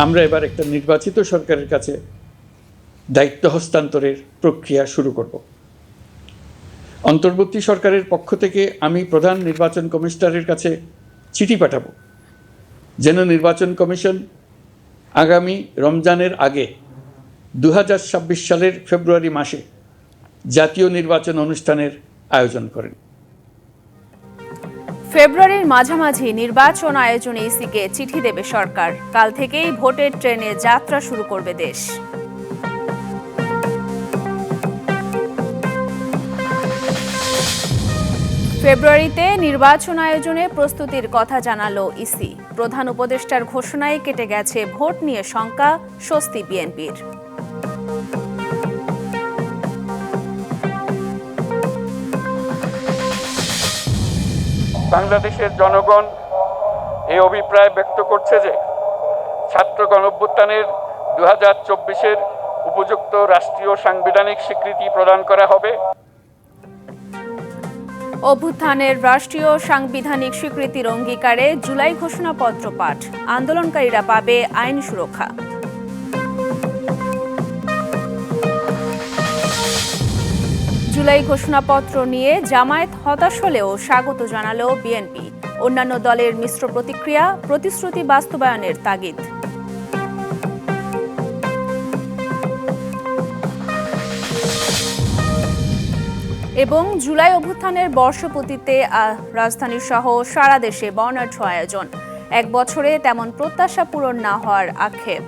আমরা এবার একটা নির্বাচিত সরকারের কাছে দায়িত্ব হস্তান্তরের প্রক্রিয়া শুরু করব। অন্তর্বর্তী সরকারের পক্ষ থেকে আমি প্রধান নির্বাচন কমিশনারের কাছে চিঠি পাঠাবো যেন নির্বাচন কমিশন আগামী রমজানের আগে 2026 সালের ফেব্রুয়ারি মাসে জাতীয় নির্বাচন অনুষ্ঠানের আয়োজন করেন। ফেব্রুয়ারির মাঝামাঝি নির্বাচন আয়োজনে ইসিকে চিঠি দেবে সরকার। কাল থেকেই ভোটের ট্রেনে যাত্রা শুরু করবে দেশ। ফেব্রুয়ারিতে নির্বাচন আয়োজনে প্রস্তুতির কথা জানালো ইসি। প্রধান উপদেষ্টার ঘোষণায় কেটে গেছে ভোট নিয়ে শঙ্কা, স্বস্তি বিএনপির। বাংলাদেশের জনগণ এই অভিপ্রায় ব্যক্ত করছে যে ছাত্র গণঅভ্যুত্থানের 2024-এর উপযুক্ত রাষ্ট্রীয় সাংবিধানিক স্বীকৃতি প্রদান করা হবে। অভ্যুত্থানের রাষ্ট্রীয় সাংবিধানিক স্বীকৃতির অঙ্গীকারে জুলাই ঘোষণাপত্র পাঠ। আন্দোলনকারীরা পাবে আইন সুরক্ষা। জুলাই ঘোষণাপত্র নিয়ে জামায়াত হতাশ হলেও স্বাগত জানালো বিএনপি। অন্যান্য দলের মিশ্র প্রতিক্রিয়া, প্রতিশ্রুতি বাস্তবায়নের তাগিদ। এবং জুলাই অভ্যুত্থানের বর্ষপূর্তিতে রাজধানী সহ সারা দেশে বর্ণাঢ্য আয়োজন। এক বছরে তেমন প্রত্যাশা পূরণ না হওয়ার আক্ষেপ।